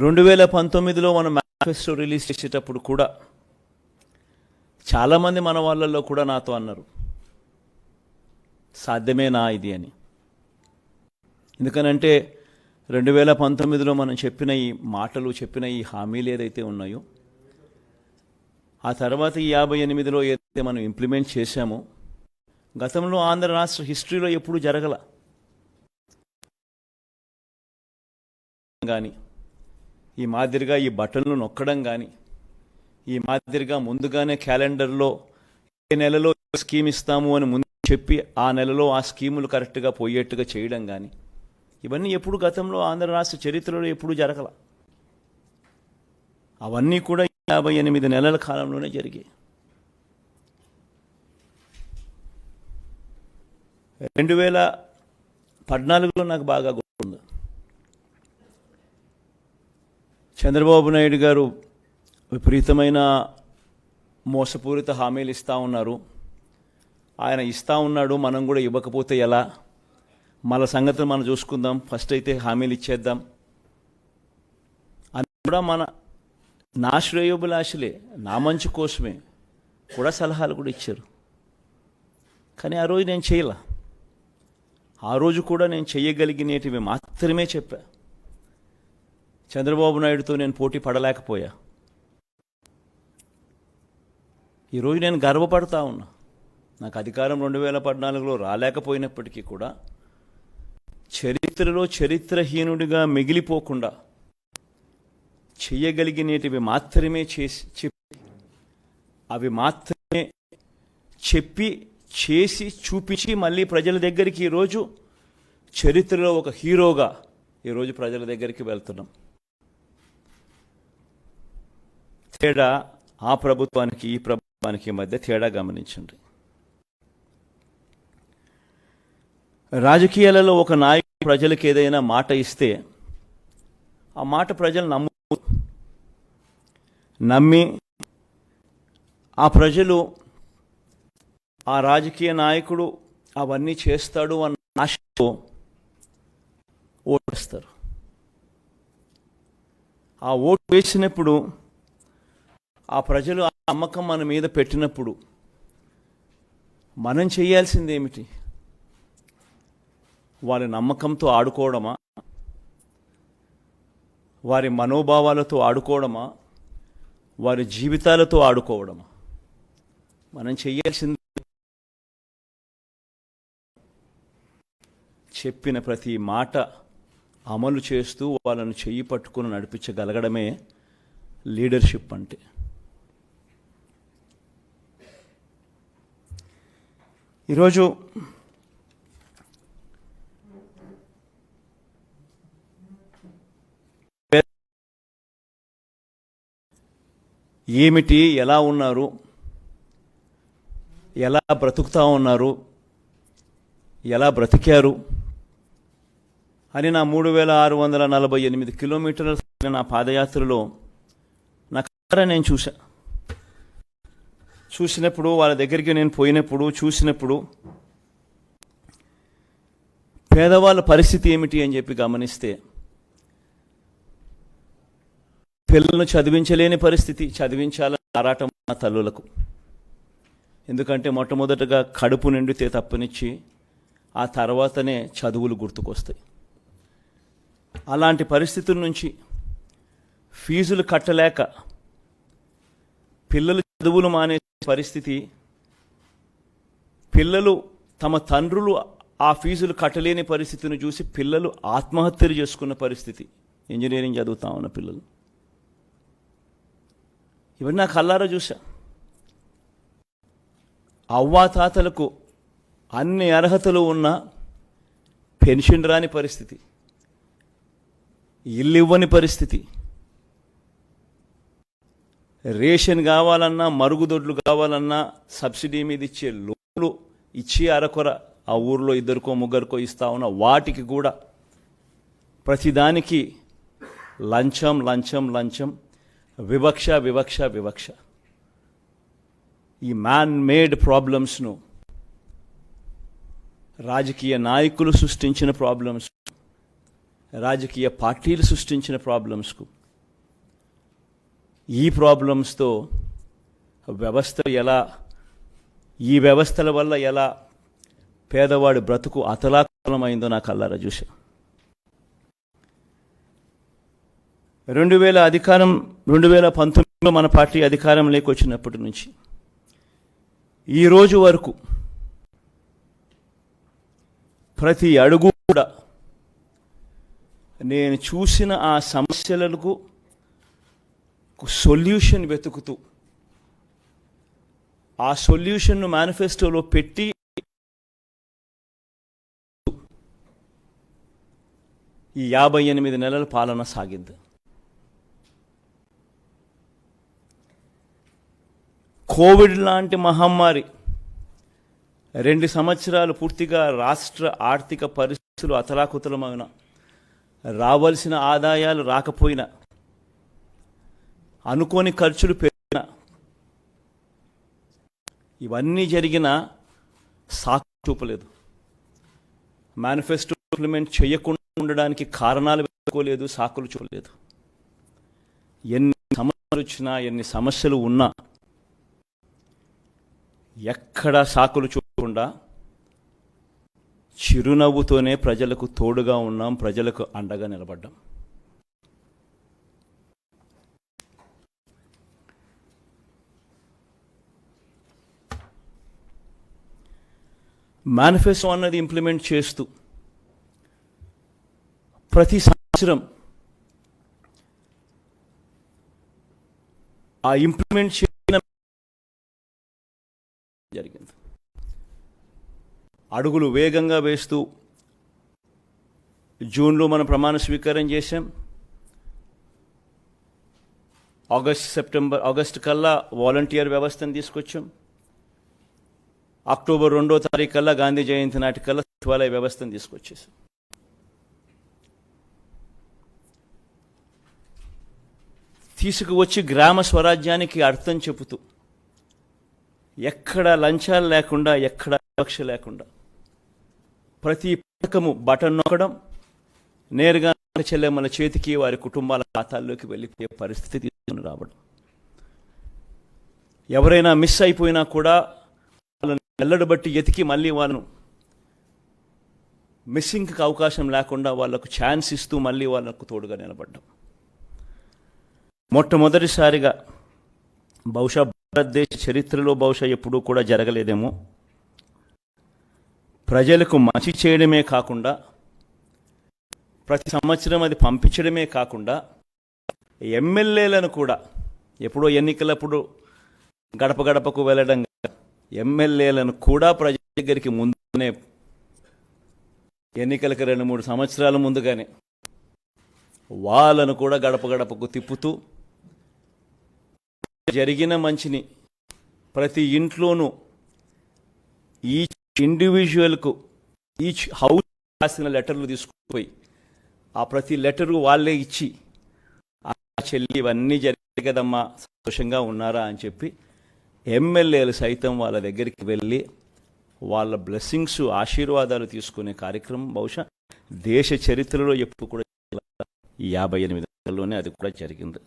2019లో మనం manifesto release చేసేటప్పుడు కూడా చాలామంది మన వాళ్ళల్లో కూడా నాతో అన్నారు, సాధ్యమేనా ఇది అని. ఎందుకనంటే 2019లో మనం చెప్పిన ఈ మాటలు, చెప్పిన ఈ హామీలు ఏదైతే ఉన్నాయో, ఆ తర్వాత ఈ 58లో ఏదైతే మనం ఇంప్లిమెంట్ చేశామో, గతంలో ఆంధ్ర రాష్ట్ర హిస్టరీలో ఎప్పుడూ జరగల. కానీ ఈ మాదిరిగా ఈ బటన్లు నొక్కడం కానీ, ఈ మాదిరిగా ముందుగానే క్యాలెండర్లో ఏ నెలలో స్కీమ్ ఇస్తాము అని ముందు చెప్పి ఆ నెలలో ఆ స్కీములు కరెక్ట్గా పోయేట్టుగా చేయడం కానీ, ఇవన్నీ ఎప్పుడు గతంలో ఆంధ్ర రాష్ట్ర చరిత్రలో ఎప్పుడూ జరగల. అవన్నీ కూడా 58 నెలల కాలంలోనే జరిగాయి. 2014లో నాకు బాగా గుర్తుంది. చంద్రబాబు నాయుడు గారు విపరీతమైన మోసపూరిత హామీలు ఇస్తూ ఉన్నారు. ఆయన ఇస్తూ ఉన్నాడు, మనం కూడా ఇవ్వకపోతే ఎలా, మన సంగతులు మనం చూసుకుందాం, ఫస్ట్ అయితే హామీలు ఇచ్చేద్దాం అని కూడా నా శ్రేయోభిలాషులే, నా మంచి కోసమే కూడా సలహాలు కూడా ఇచ్చారు. కానీ ఆ రోజు నేను చేయలే. ఆ రోజు కూడా నేను చేయగలిగినటివి మాత్రమే చెప్పా. చంద్రబాబు నాయుడుతో నేను పోటీ పడలేకపోయా. ఈరోజు నేను గర్వపడతా ఉన్నా. నాకు అధికారం 2014లో రాలేకపోయినప్పటికీ కూడా చరిత్రలో చరిత్రహీనుడిగా మిగిలిపోకుండా చెయ్యగలిగినటివి మాత్రమే చెప్పి, అవి మాత్రమే చెప్పి చేసి చూపించి మళ్ళీ ప్రజల దగ్గరికి ఈరోజు చరిత్రలో ఒక హీరోగా ఈరోజు ప్రజల దగ్గరికి వెళ్తున్నాం. తేడా ఆ ప్రభుత్వానికి ఈ ప్రభుత్వానికి మధ్య తేడా గమనించండి. రాజకీయాలలో ఒక నాయకుడు ప్రజలకు ఏదైనా మాట ఇస్తే ఆ మాట ప్రజలు నమ్మి ఆ ప్రజలు ఆ రాజకీయ నాయకుడు అవన్నీ చేస్తాడు అన్న ఆశతో ఓటేస్తారు. ఆ ఓటు వేసినప్పుడు ఆ ప్రజలు ఆ నమ్మకం మన మీద పెట్టినప్పుడు మనం చేయాల్సింది ఏమిటి? వారి నమ్మకంతో ఆడుకోవడమా, వారి మనోభావాలతో ఆడుకోవడమా, వారి జీవితాలతో ఆడుకోవడమా? మనం చేయాల్సింది చెప్పిన ప్రతి మాట అమలు చేస్తూ వాళ్ళను చెయ్యి పట్టుకుని నడిపించగలగడమే లీడర్షిప్ అంటే. ఈరోజు ఏమిటి, ఎలా ఉన్నారు, ఎలా బ్రతుకుతూ ఉన్నారు, ఎలా బ్రతికారు అని నా 3648 కిలోమీటర్ల నా పాదయాత్రలో నేను చూసినప్పుడు వాళ్ళ దగ్గరికి నేను పోయినప్పుడు చూసినప్పుడు పేదవాళ్ళ పరిస్థితి ఏమిటి అని చెప్పి గమనిస్తే, పిల్లలను చదివించలేని పరిస్థితి, చదివించాలని ఆరాటం నా తల్లులకు. ఎందుకంటే మొట్టమొదటగా కడుపు నిండితే తప్పనిచ్చి ఆ తర్వాతనే చదువులు గుర్తుకొస్తాయి. అలాంటి పరిస్థితుల నుంచి ఫీజులు కట్టలేక పిల్లలు చదువులు మానే పరిస్థితి, పిల్లలు తమ తండ్రులు ఆ ఫీజులు కట్టలేని పరిస్థితిని చూసి పిల్లలు ఆత్మహత్యలు చేసుకున్న పరిస్థితి, ఇంజనీరింగ్ చదువుతా ఉన్న పిల్లలు. ఇవన్నీ నా కళ్ళారా చూసా. అవ్వాతాతలకు అన్ని అర్హతలు ఉన్న పెన్షన్ రాని పరిస్థితి, ఇల్లు ఇవ్వని పరిస్థితి, రేషన్ కావాలన్నా, మరుగుదొడ్లు కావాలన్నా సబ్సిడీ మీద ఇచ్చే లోన్లు ఇచ్చి అరకొర ఆ ఊర్లో ఇద్దరికో ముగ్గురికో ఇస్తా ఉన్న వాటికి కూడా ప్రతిదానికి లంచం లంచం లంచం, వివక్ష వివక్ష వివక్ష. ఈ మ్యాన్ మేడ్ ప్రాబ్లమ్స్ను, రాజకీయ నాయకులు సృష్టించిన ప్రాబ్లమ్స్, రాజకీయ పార్టీలు సృష్టించిన ప్రాబ్లమ్స్కు ఈ ప్రాబ్లమ్స్తో వ్యవస్థ ఎలా, ఈ వ్యవస్థల వల్ల ఎలా పేదవాడి బ్రతుకు అతలాకుతలమైందో నాకు కళ్ళారా చూసా. 2019లో మన పార్టీ అధికారంలోకి వచ్చినప్పటి నుంచి ఈ రోజు వరకు ప్రతి అడుగు కూడా నేను చూసిన ఆ సమస్యలకు సొల్యూషన్ వెతుకుతూ ఆ సొల్యూషన్ను మేనిఫెస్టోలో పెట్టి ఈ 58 నెలల పాలన సాగింది. కోవిడ్ లాంటి మహమ్మారి 2 సంవత్సరాలు పూర్తిగా రాష్ట్ర ఆర్థిక పరిస్థితులు అతలాకుతలమైన, రావాల్సిన ఆదాయాలు రాకపోయినా, అనుకోని ఖర్చులు పెరిగిన, ఇవన్నీ జరిగినా సాకు చూపలేదు. మేనిఫెస్టో ఇంప్లిమెంట్ చేయకుండా ఉండడానికి కారణాలు వెతుక్కోలేదు, సాకులు చూడలేదు. ఎన్ని సమస్యలు వచ్చినా, ఎన్ని సమస్యలు ఉన్నా ఎక్కడా సాకులు చూడకుండా చిరునవ్వుతోనే ప్రజలకు తోడుగా ఉన్నాం, ప్రజలకు అండగా నిలబడ్డాం. మేనిఫెస్టో అన్నది ఇంప్లిమెంట్ చేస్తూ ప్రతి సంవత్సరం ఆ ఇంప్లిమెంట్ చేయడం జరిగింది. అడుగులు వేగంగా వేస్తూ జూన్లో మనం ప్రమాణ స్వీకారం చేశాం. ఆగస్ట్ కల్లా వాలంటీర్ వ్యవస్థను తీసుకొచ్చాం. అక్టోబర్ 2వ తారీఖు కల్లా, గాంధీ జయంతి నాటికల్లా సచివాలయ వ్యవస్థను తీసుకొచ్చేసాం. తీసుకువచ్చి గ్రామ స్వరాజ్యానికి అర్థం చెబుతూ ఎక్కడ లంచాలు లేకుండా, ఎక్కడ వివక్ష లేకుండా ప్రతి పథకము బటన్ నొక్కడం, నేరుగా చెల్లెమ్మల చేతికి, వారి కుటుంబాల ఖాతాల్లోకి వెళ్ళిపోయే పరిస్థితి తీసుకుని రావడం. ఎవరైనా మిస్ అయిపోయినా కూడా వాళ్ళని ఎల్లడి బట్టి ఎతికి మళ్ళీ వాళ్ళను మిస్సింగ్కి అవకాశం లేకుండా వాళ్లకు ఛాన్స్ ఇస్తూ మళ్ళీ వాళ్ళకు తోడుగా నిలబడ్డం. మొట్టమొదటిసారిగా బహుశా భారతదేశ చరిత్రలో ఎప్పుడూ కూడా జరగలేదేమో, ప్రజలకు మంచి చేయడమే కాకుండా, ప్రతి సంవత్సరం అది పంపించడమే కాకుండా, ఎమ్మెల్యేలను కూడా ఎప్పుడో ఎన్నికలప్పుడు గడప గడపకు వెళ్ళడం, ఎమ్మెల్యేలను కూడా ప్రజల దగ్గరికి ముందునే, ఎన్నికలకు 2-3 సంవత్సరాల ముందుగానే వాళ్ళను కూడా గడప గడపకు తిప్పుతూ జరిగిన మంచిని ప్రతి ఇంట్లోనూ ఈచ్ ఇండివిజువల్కు, ఈచ్ హౌస్ రాసిన లెటర్లు తీసుకుపోయి ఆ ప్రతి లెటరు వాళ్ళే ఇచ్చి, ఆ చెల్లి ఇవన్నీ జరిగే కదమ్మా, సంతోషంగా ఉన్నారా అని చెప్పి ఎమ్మెల్యేలు సైతం వాళ్ళ దగ్గరికి వెళ్ళి వాళ్ళ బ్లెస్సింగ్స్, ఆశీర్వాదాలు తీసుకునే కార్యక్రమం బహుశా దేశ చరిత్రలో ఎప్పుడు కూడా 58 నెలల్లోనే అది కూడా జరిగింది.